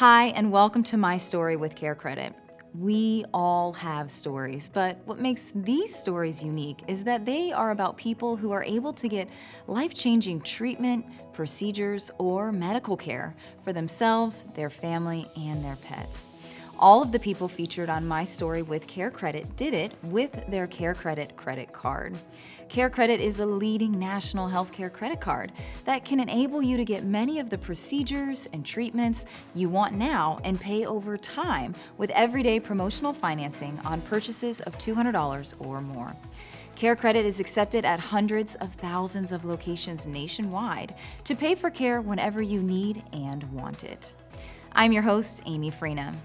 Hi, and welcome to My Story with CareCredit. We all have stories, but what makes these stories unique is that they are about people who are able to get life-changing treatment, procedures, or medical care for themselves, their family, and their pets. All of the people featured on My Story with CareCredit did it with their CareCredit credit card. CareCredit is a leading national healthcare credit card that can enable you to get many of the procedures and treatments you want now and pay over time with everyday promotional financing on purchases of $200 or more. CareCredit is accepted at hundreds of thousands of locations nationwide to pay for care whenever you need and want it. I'm your host, Amy Freena.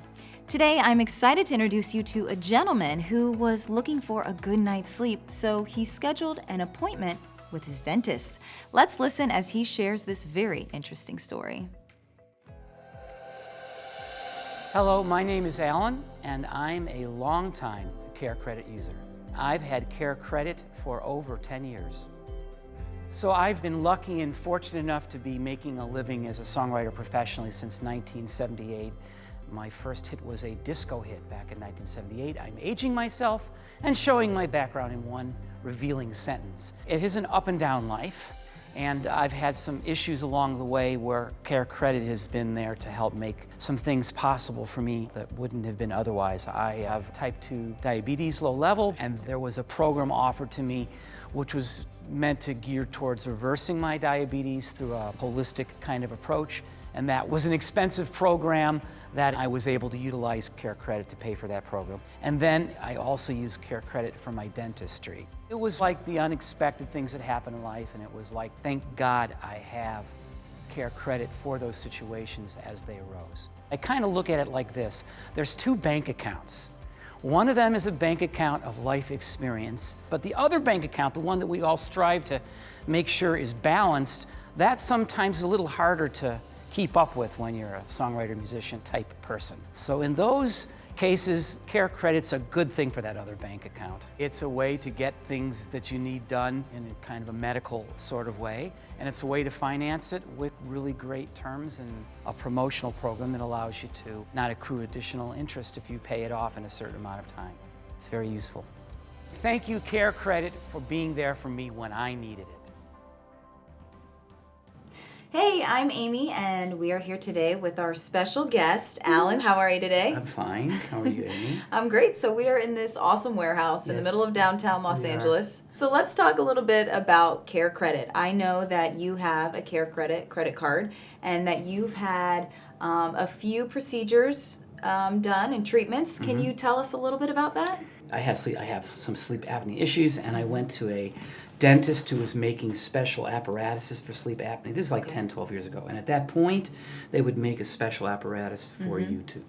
Today, I'm excited to introduce you to a gentleman who was looking for a good night's sleep, so he scheduled an appointment with his dentist. Let's listen as he shares this very interesting story. Hello, my name is Alan, and I'm a longtime CareCredit user. I've had CareCredit for over 10 years. So I've been lucky and fortunate enough to be making a living as a songwriter professionally since 1978. My first hit was a disco hit back in 1978. I'm aging myself and showing my background in one revealing sentence. It is an up and down life, and I've had some issues along the way where CareCredit has been there to help make some things possible for me that wouldn't have been otherwise. I have type 2 diabetes, low level, and there was a program offered to me which was meant to gear towards reversing my diabetes through a holistic kind of approach, and that was an expensive program that I was able to utilize CareCredit to pay for that program. And then I also used CareCredit for my dentistry. It was like the unexpected things that happen in life, and it was like, thank God I have CareCredit for those situations as they arose. I kind of look at it like this. There's two bank accounts. One of them is a bank account of life experience, but the other bank account, the one that we all strive to make sure is balanced, that's sometimes a little harder to keep up with when you're a songwriter, musician type person. So in those cases, CareCredit's a good thing for that other bank account. It's a way to get things that you need done in a kind of a medical sort of way, and it's a way to finance it with really great terms and a promotional program that allows you to not accrue additional interest if you pay it off in a certain amount of time. It's very useful. Thank you, CareCredit, for being there for me when I needed it. Hey, I'm Amy, and we are here today with our special guest, Alan. How are you today? I'm fine. How are you, Amy? I'm great. So we are in this awesome warehouse in the middle of downtown Los Angeles. So let's talk a little bit about CareCredit. I know that you have a CareCredit credit card and that you've had a few procedures done and treatments. Can you tell us a little bit about that? I have some sleep apnea issues, and I went to a dentist who was making special apparatuses for sleep apnea. This is like 10, 12 years ago. And at that point, they would make a special apparatus for you to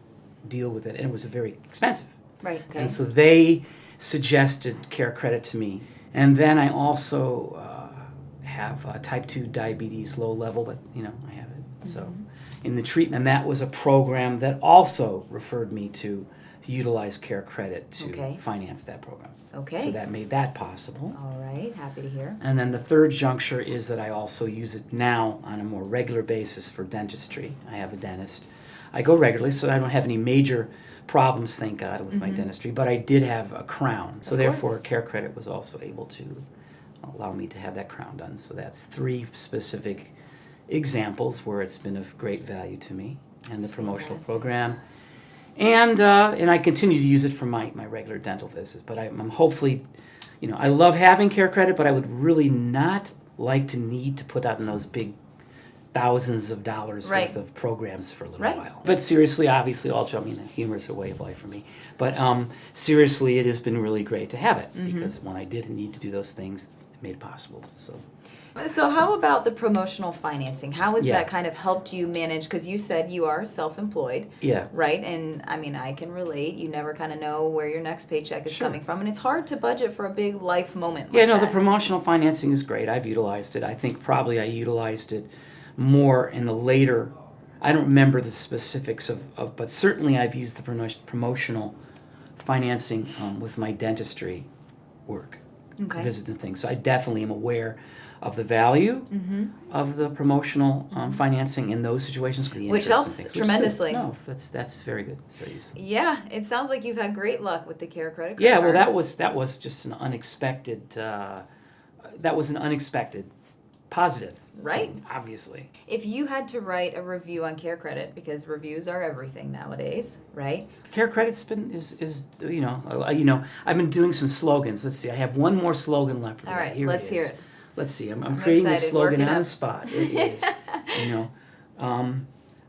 deal with it, and it was very expensive. Right. Okay. And so they suggested CareCredit to me. And then I also have type 2 diabetes, low level, but I have it. So in the treatment, that was a program that also referred me to utilize CareCredit to finance that program. Okay. So that made that possible. All right. Happy to hear. And then the third juncture is that I also use it now on a more regular basis for dentistry. I have a dentist. I go regularly, so I don't have any major problems, thank God, with my dentistry, but I did have a crown. So therefore, CareCredit was also able to allow me to have that crown done. So that's three specific examples where it's been of great value to me, and the promotional program. And I continue to use it for my regular dental visits. But I'm hopefully, I love having CareCredit, but I would really not like to need to put out in those big thousands of dollars worth of programs for a little while. But seriously, obviously, humor is a way of life for me. But seriously, it has been really great to have it because when I didn't need to do those things, it made it possible. So how about the promotional financing? How has that kind of helped you manage? Because you said you are self-employed, right? And I can relate. You never kind of know where your next paycheck is coming from, and it's hard to budget for a big life moment like that. The promotional financing is great. I've utilized it. I think probably I utilized it more in the later, I don't remember the specifics of but certainly I've used the promotional financing with my dentistry work, visits and things. So I definitely am aware of the value of the promotional financing in those situations. The Which interest and helps things, which is good. tremendously. No, that's very good. It's very useful. Yeah, it sounds like you've had great luck with the CareCredit. Yeah, well, that was just an unexpected. That was an unexpected positive. Right. Obviously. If you had to write a review on CareCredit, because reviews are everything nowadays, right? CareCredit's been is I've been doing some slogans. Let's see. I have one more slogan left. For All that. right, Here let's it hear is. it. Let's see. I'm I'm creating this excited. slogan Work it on up. the spot. It is.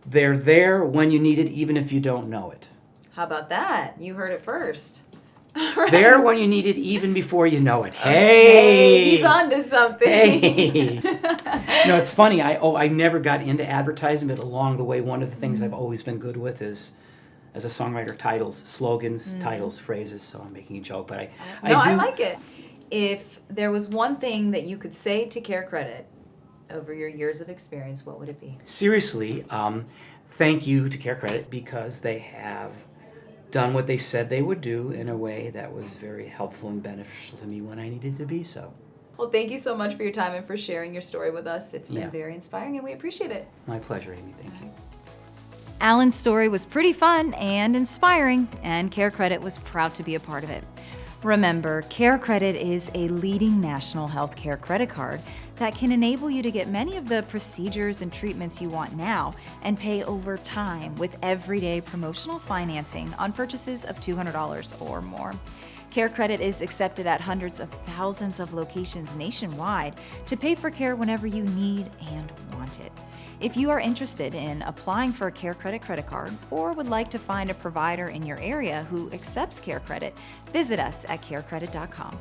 They're there when you need it, even if you don't know it. How about that? You heard it first. There when you need it, even before you know it. Hey, he's onto something. Hey. It's funny. I never got into advertising, but along the way, one of the things I've always been good with is, as a songwriter, titles, slogans, titles, phrases. So I'm making a joke, but I like it. If there was one thing that you could say to CareCredit over your years of experience, what would it be? Seriously, thank you to CareCredit, because they have done what they said they would do in a way that was very helpful and beneficial to me when I needed to be so. Well, thank you so much for your time and for sharing your story with us. It's been Yeah. very inspiring, and we appreciate it. My pleasure, Amy. Thank you. Alan's story was pretty fun and inspiring, and CareCredit was proud to be a part of it. Remember, CareCredit is a leading national healthcare credit card that can enable you to get many of the procedures and treatments you want now and pay over time with everyday promotional financing on purchases of $200 or more. CareCredit is accepted at hundreds of thousands of locations nationwide to pay for care whenever you need and want it. If you are interested in applying for a CareCredit credit card or would like to find a provider in your area who accepts CareCredit, visit us at carecredit.com.